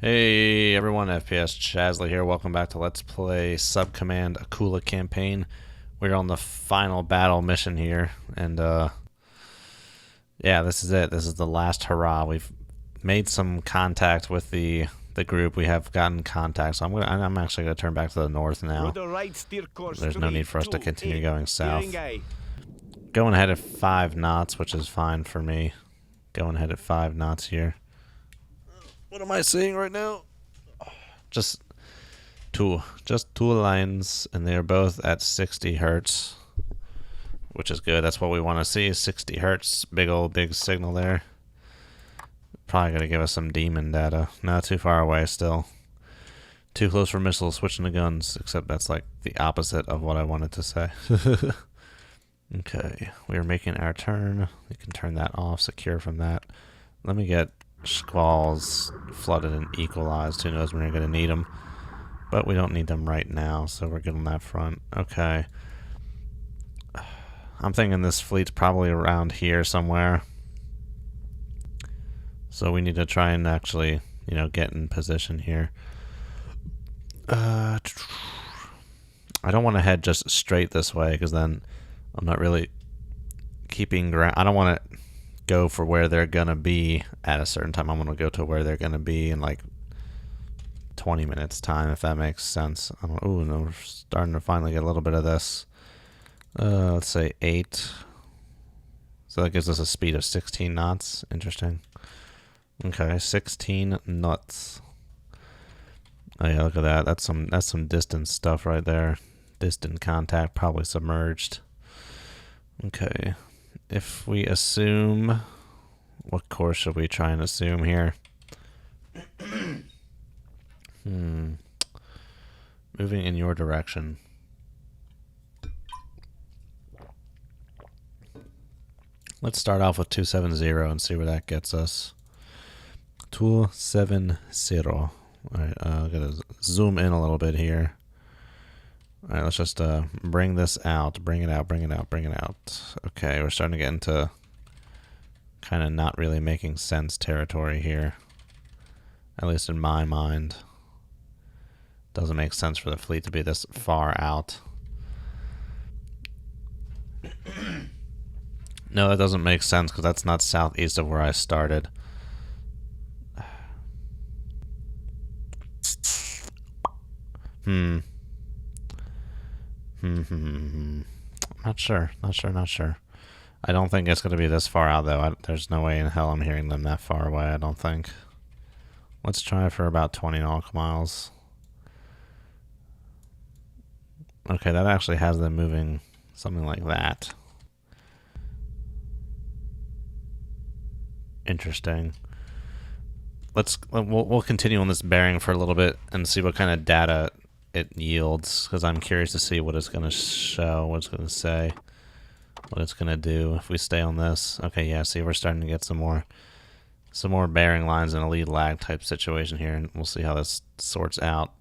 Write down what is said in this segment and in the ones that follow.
Hey everyone, FPS Chazley here. Welcome back to Let's Play Subcommand Akula campaign. We're on the final battle mission here, and yeah, this is it. This is the last hurrah. We've made some contact with the group. We have gotten contact, so I'm actually gonna turn back to the north now. There's no need for us to continue going south. Going ahead at 5 knots, which is fine for me. Going ahead at 5 knots here. What am I seeing right now? Just two lines, and they're both at 60 hertz, which is good. That's what we want to see, 60 hertz. Big signal there. Probably gonna give us some demon data. Not too far away still. Too close for missiles, switching to guns, except that's like the opposite of what I wanted to say. Okay, we are making our turn. We can turn that off, secure from that. Let me get squalls flooded and equalized. Who knows when we're going to need them. But we don't need them right now, so we're good on that front. Okay. I'm thinking this fleet's probably around here somewhere. So we need to try and actually, get in position here. I don't want to head just straight this way, because then I'm not really keeping ground. I don't want to go for where they're gonna be at a certain time. I'm gonna go to where they're gonna be in like 20 minutes time, if that makes sense. Oh no, we're starting to finally get a little bit of this. Let's say 8. So that gives us a speed of 16 knots. Interesting. Okay, 16 knots. Oh yeah, look at that. That's some distant stuff right there. Distant contact, probably submerged. Okay. If we assume, what course should we try and assume here? Moving in your direction. Let's start off with 270 and see where that gets us. 270. Alright, I gotta zoom in a little bit here. Alright, let's just bring this out. Bring it out. Okay, we're starting to get into kind of not really making sense territory here. At least in my mind. Doesn't make sense for the fleet to be this far out. No, that doesn't make sense, because that's not southeast of where I started. Not sure. I don't think it's going to be this far out, though. There's no way in hell I'm hearing them that far away, I don't think. Let's try for about 20 nautical miles. Okay, that actually has them moving something like that. Interesting. We'll continue on this bearing for a little bit and see what kind of data it yields, because I'm curious to see what it's going to show, what it's going to say, what it's going to do if we stay on this. Okay, yeah, see, we're starting to get some more bearing lines in a lead lag type situation here, and we'll see how this sorts out.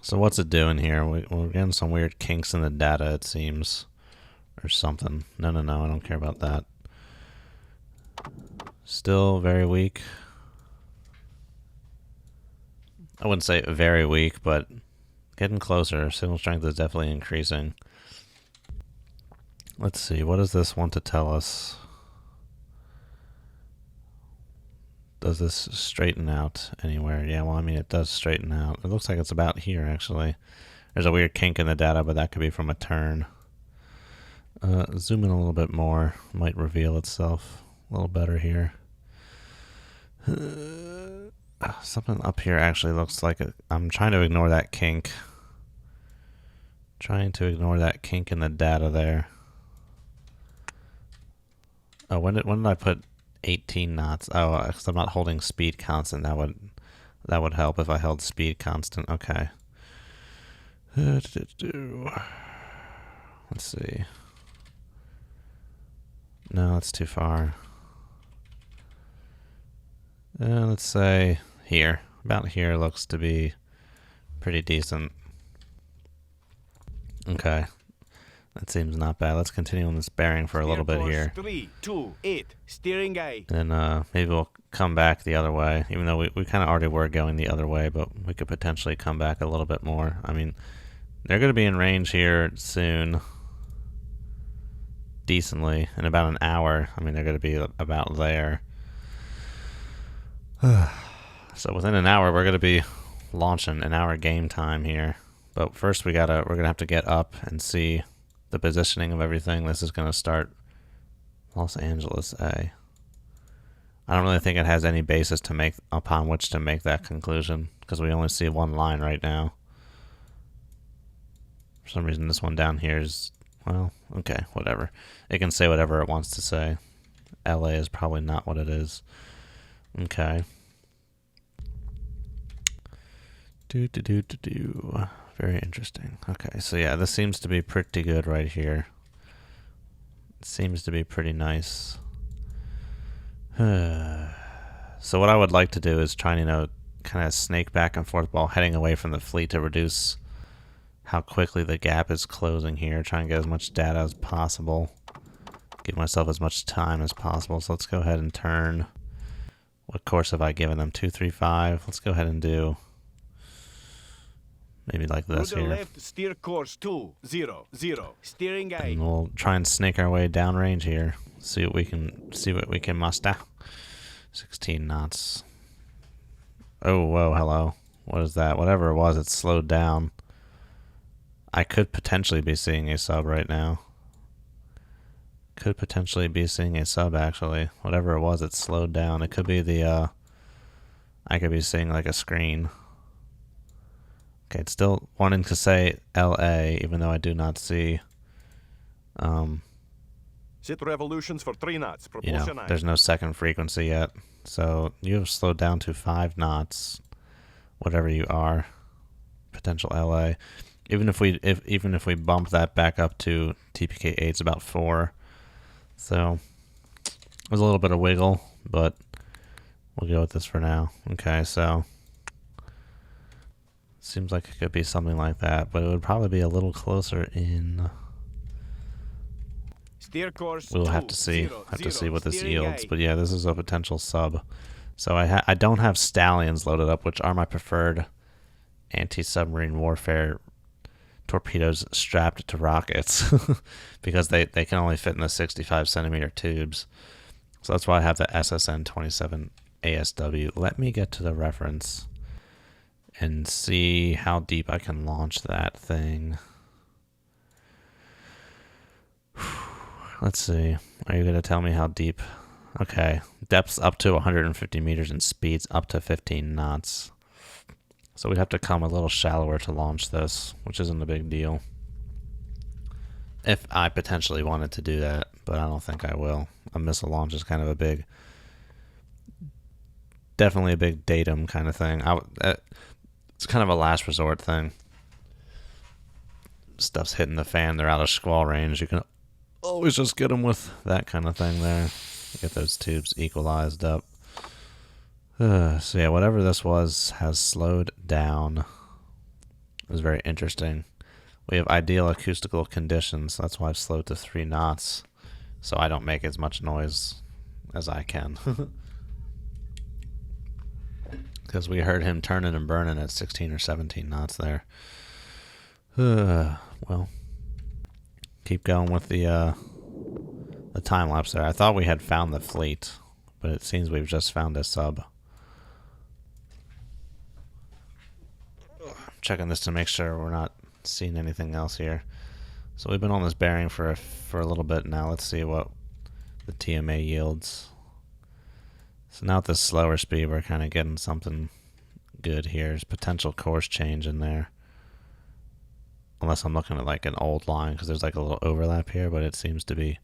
So what's it doing here? We're getting some weird kinks in the data, it seems, or something. No, I don't care about that. Still very weak. I wouldn't say very weak, but getting closer. Signal strength is definitely increasing. Let's see, what does this want to tell us? Does this straighten out anywhere? Yeah, well, I mean, it does straighten out. It looks like it's about here, actually. There's a weird kink in the data, but that could be from a turn. Zoom in a little bit more. Might reveal itself a little better here. Something up here actually looks like it. I'm trying to ignore that kink. Trying to ignore that kink in the data there. Oh, when did I put 18 knots? Oh, because I'm not holding speed constant. That would help if I held speed constant. Okay. Let's see. No, that's too far. Let's say here. About here looks to be pretty decent. Okay. That seems not bad. Let's continue on this bearing for a little bit here. 328, steering eye. And maybe we'll come back the other way, even though we kind of already were going the other way, but we could potentially come back a little bit more. I mean, they're going to be in range here soon, decently, in about an hour. I mean, they're going to be about there. So within an hour, we're going to be launching an hour game time here. But first, we're gonna have to get up and see the positioning of everything. This is gonna start Los Angeles A. I don't really think it has any basis to make upon which to make that conclusion because we only see one line right now. For some reason, this one down here is, well, okay, whatever. It can say whatever it wants to say. LA is probably not what it is. Okay. Very interesting. Okay, so yeah, this seems to be pretty good right here. It seems to be pretty nice. So what I would like to do is try and, kind of snake back and forth while heading away from the fleet to reduce how quickly the gap is closing here. Try and get as much data as possible. Give myself as much time as possible. So let's go ahead and turn. What course have I given them? 235. Let's go ahead and do maybe like this here. Left, steer course 200, steering eye. And we'll try and snake our way downrange here. See what we can muster. 16 knots. Oh, whoa, hello. What is that? Whatever it was, it's slowed down. I could potentially be seeing a sub right now. Could potentially be seeing a sub, actually. Whatever it was, it's slowed down. It could be the, I could be seeing like a screen. Okay, it's still wanting to say LA, even though I do not see, Set revolutions for 3 knots. There's no second frequency yet. So you have slowed down to 5 knots, whatever you are, potential LA. Even if we bump that back up to TPK 8, it's about 4. So there's a little bit of wiggle, but we'll go with this for now. Okay, so seems like it could be something like that, but it would probably be a little closer in. Steer course. We'll have to see. What this yields. But yeah, this is a potential sub. So I don't have Stallions loaded up, which are my preferred anti-submarine warfare torpedoes strapped to rockets because they can only fit in the 65 centimeter tubes. So that's why I have the SSN 27 ASW. Let me get to the reference and see how deep I can launch that thing. Let's see. Are you going to tell me how deep? Okay. Depths up to 150 meters and speeds up to 15 knots. So we'd have to come a little shallower to launch this, which isn't a big deal. If I potentially wanted to do that, but I don't think I will. A missile launch is kind of a big, definitely a big datum kind of thing. It's kind of a last resort thing. Stuff's hitting the fan, they're out of squall range. You can always just get them with that kind of thing there. Get those tubes equalized up. So yeah, whatever this was has slowed down. It was very interesting. We have ideal acoustical conditions. That's why I've slowed to 3 knots. So I don't make as much noise as I can. Because we heard him turning and burning at 16 or 17 knots there. Well, keep going with the time lapse there. I thought we had found the fleet, but it seems we've just found a sub. Checking this to make sure we're not seeing anything else here. So we've been on this bearing for a little bit now. Let's see what the TMA yields. So now at this slower speed, we're kind of getting something good here. There's potential course change in there. Unless I'm looking at like an old line, because there's like a little overlap here, but it seems to be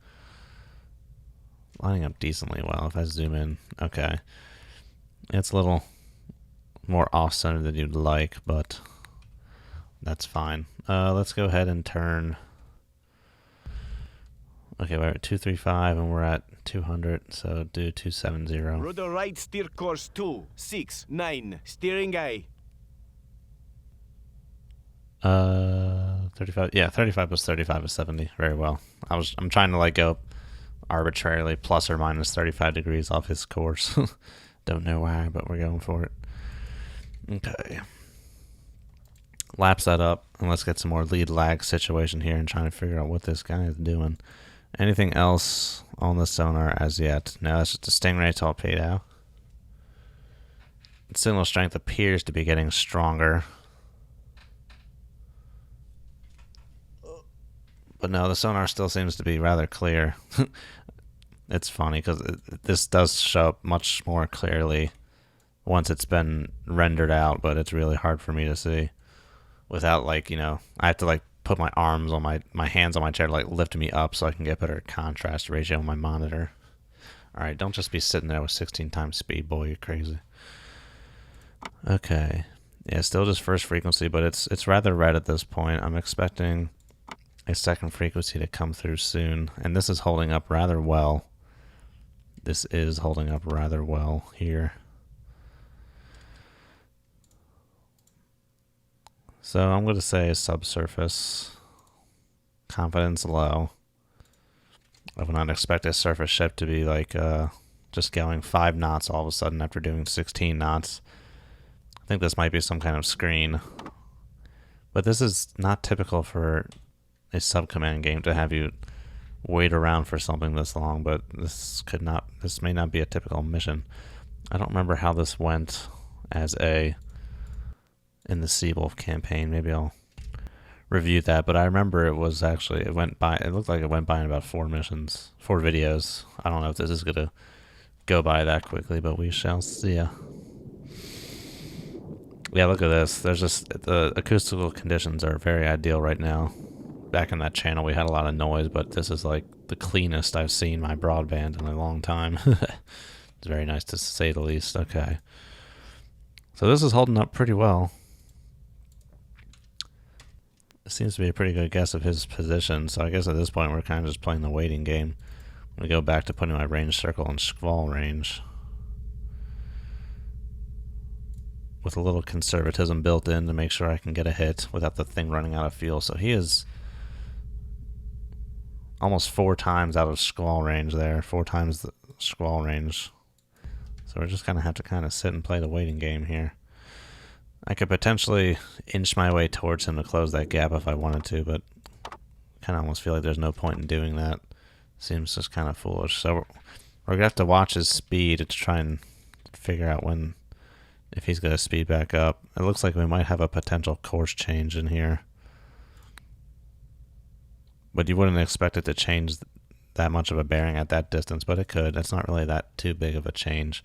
lining up decently well. If I zoom in, okay. It's a little more off-center than you'd like, but that's fine. Let's go ahead and turn. Okay, we're at 235 and we're at 200, so do 270. Rudder right, steer course 269, steering eye. 35. Yeah, 35 plus 35 is 70. Very well. I'm trying to like go arbitrarily plus or minus 35 degrees off his course. Don't know why, but we're going for it. Okay. Lapse that up, and let's get some more lead lag situation here and trying to figure out what this guy is doing. Anything else on the sonar as yet? No, that's just a Stingray torpedo. Signal strength appears to be getting stronger. But no, the sonar still seems to be rather clear. It's funny because this does show up much more clearly once it's been rendered out, but it's really hard for me to see without, like, you know, I have to like put my arms on my hands on my chair to like lift me up so I can get better contrast ratio on my monitor. Alright, don't just be sitting there with 16 times speed, boy, you're crazy. Okay. Yeah, still just first frequency, but it's rather red at this point. I'm expecting a second frequency to come through soon, and this is holding up rather well. This is holding up rather well here. So I'm going to say subsurface. Confidence low. I would not expect a surface ship to be like just going 5 knots all of a sudden after doing 16 knots. I think this might be some kind of screen. But this is not typical for a subcommand game to have you wait around for something this long, but this may not be a typical mission. I don't remember how this went as in the Seawolf campaign. Maybe I'll review that, but I remember it looked like it went by in about 4 missions, 4 videos. I don't know if this is gonna go by that quickly, but we shall see. Yeah, look at this. There's just the acoustical conditions are very ideal right now. Back in that channel we had a lot of noise, but this is like the cleanest I've seen my broadband in a long time. It's very nice to say the least. Okay. So this is holding up pretty well. It seems to be a pretty good guess of his position, so I guess at this point we're kind of just playing the waiting game. I'm going to go back to putting my range circle in squall range, with a little conservatism built in to make sure I can get a hit without the thing running out of fuel. So he is almost 4 times out of squall range there, 4 times the squall range. So we're just going to have to kind of sit and play the waiting game here. I could potentially inch my way towards him to close that gap if I wanted to, but kind of almost feel like there's no point in doing that. Seems just kind of foolish. So we're going to have to watch his speed to try and figure out if he's going to speed back up. It looks like we might have a potential course change in here. But you wouldn't expect it to change that much of a bearing at that distance, but it could. That's not really that too big of a change.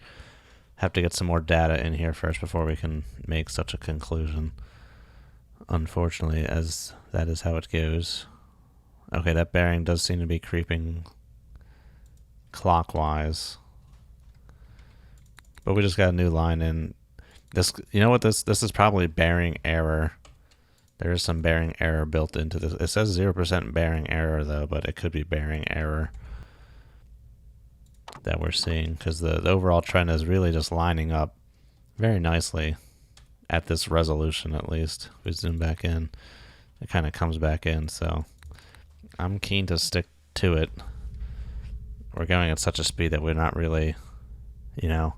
Have to get some more data in here first before we can make such a conclusion. Unfortunately, as that is how it goes. Okay, that bearing does seem to be creeping clockwise. But we just got a new line in. This, you know what, this is probably bearing error. There is some bearing error built into this. It says 0% bearing error though, but it could be bearing error that we're seeing, because the overall trend is really just lining up very nicely at this resolution. At least if we zoom back in, it kind of comes back in, so I'm keen to stick to it. We're going at such a speed that we're not really, you know,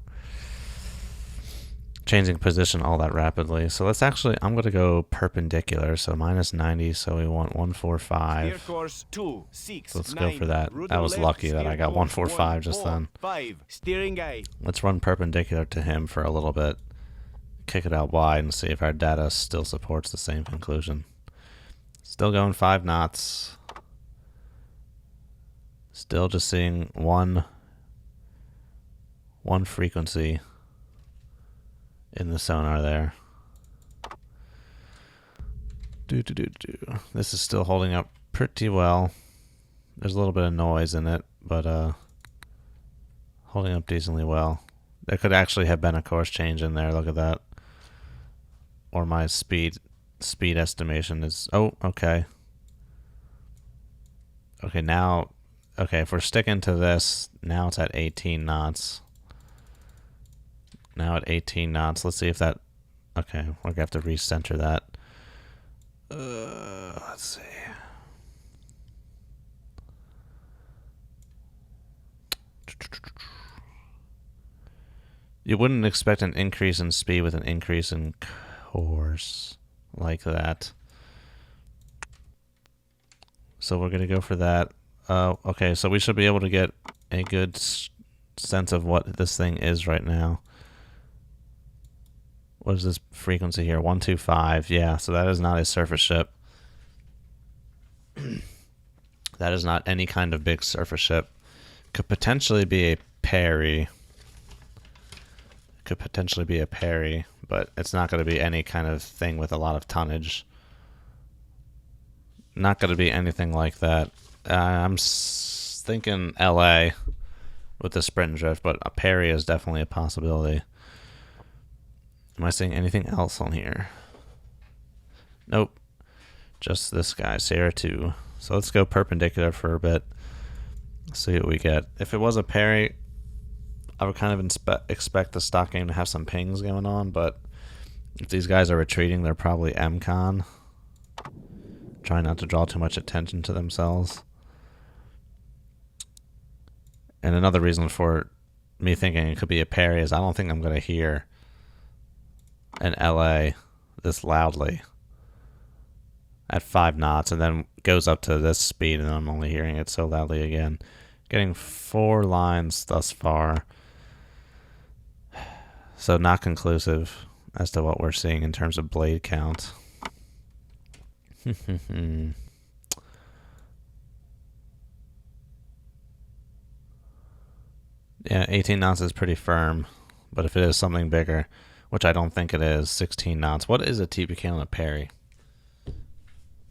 changing position all that rapidly. So let's actually, I'm going to go perpendicular, so -90, so we want 145. Steer course 2, 6, So let's 9, go for that. rudder I was left, lucky that steer I got course 145 1, just 4, then. 5, steering guide. Let's run perpendicular to him for a little bit, kick it out wide, and see if our data still supports the same conclusion. Still going 5 knots. Still just seeing one frequency in the sonar there. This is still holding up pretty well. There's a little bit of noise in it, but holding up decently well. There could actually have been a course change in there. Look at that. Or my speed estimation is, oh, okay. Okay, now, okay, if we're sticking to this, now it's at 18 knots. Now at 18 knots, let's see if that, okay, we're going to have to recenter that. Let's see. You wouldn't expect an increase in speed with an increase in course like that. So we're going to go for that. Okay, so we should be able to get a good sense of what this thing is right now. What is this frequency here? 125. Yeah, so that is not a surface ship. That is not any kind of big surface ship. Could potentially be a Perry. Could potentially be a Perry, but it's not going to be any kind of thing with a lot of tonnage. Not going to be anything like that. I'm thinking LA with the sprint and drift, but a Perry is definitely a possibility. Am I seeing anything else on here? Nope. Just this guy, Sarah 2. So let's go perpendicular for a bit. See what we get. If it was a Perry, I would kind of expect the stock game to have some pings going on, but if these guys are retreating, they're probably MCON. Trying not to draw too much attention to themselves. And another reason for me thinking it could be a Perry is I don't think I'm going to hear an LA this loudly at 5 knots and then goes up to this speed and I'm only hearing it so loudly again. Getting 4 lines thus far. So not conclusive as to what we're seeing in terms of blade count. Yeah, 18 knots is pretty firm, but if it is something bigger, which I don't think it is, 16 knots. What is a TPK on a Perry?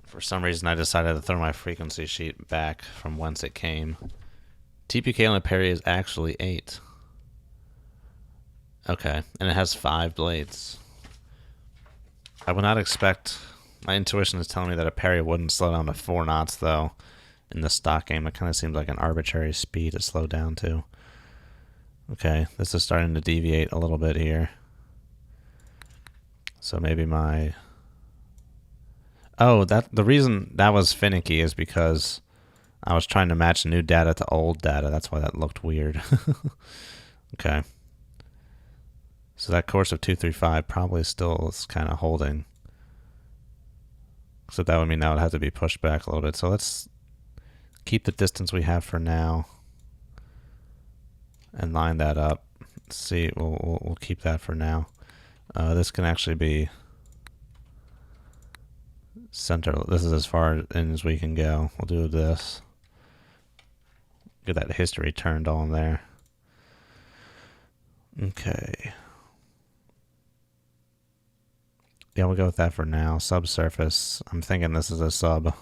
For some reason, I decided to throw my frequency sheet back from whence it came. TPK on a Perry is actually 8. Okay, and it has 5 blades. I would not expect... My intuition is telling me that a Perry wouldn't slow down to 4 knots, though. In the stock game, it kind of seems like an arbitrary speed to slow down to. Okay, this is starting to deviate a little bit here. So maybe my... Oh, the reason that was finicky is because I was trying to match new data to old data. That's why that looked weird. Okay. So that course of 235 probably still is kind of holding. So that would mean that would have to be pushed back a little bit. So let's keep the distance we have for now and line that up. Let's see, we'll keep that for now. This can actually be center. This is as far in as we can go. We'll do this. Get that history turned on there. Okay. Yeah, we'll go with that for now. Subsurface. I'm thinking this is a sub.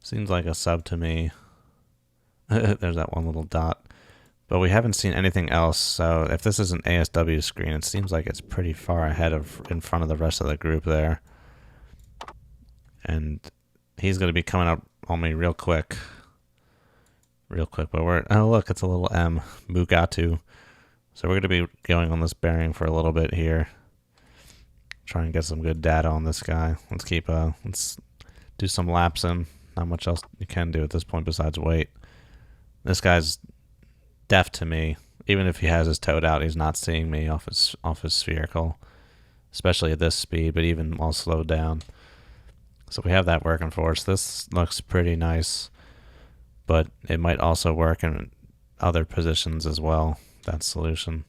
Seems like a sub to me. There's that one little dot. But we haven't seen anything else, so if this is an ASW screen, it seems like it's pretty far ahead of in front of the rest of the group there. And he's going to be coming up on me real quick. Real quick, but we're... Oh, look, it's a little M. Mugatu. So we're going to be going on this bearing for a little bit here. Try and get some good data on this guy. Let's do some lapsing. Not much else you can do at this point besides wait. This guy's deaf to me. Even if he has his toed out, he's not seeing me off his spherical. Especially at this speed, but even while slowed down. So we have that working for us. This looks pretty nice. But it might also work in other positions as well. That solution.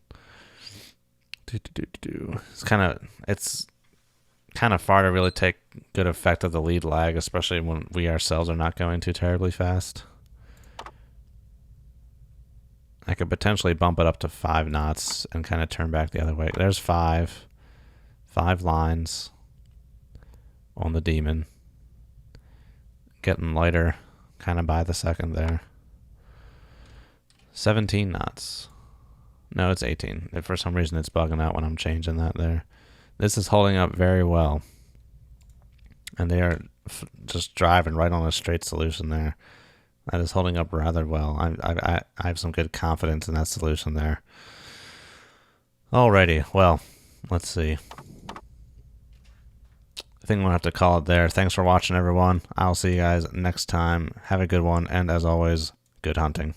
It's kind of far to really take good effect of the lead lag, especially when we ourselves are not going too terribly fast. I could potentially bump it up to 5 knots and kind of turn back the other way. There's 5 lines on the Demon. Getting lighter kind of by the second there. 17 knots. No, it's 18. If for some reason it's bugging out when I'm changing that there. This is holding up very well. And they are just driving right on a straight solution there. That is holding up rather well. I have some good confidence in that solution there. Alrighty, well, let's see. I think I'm going to have to call it there. Thanks for watching, everyone. I'll see you guys next time. Have a good one, and as always, good hunting.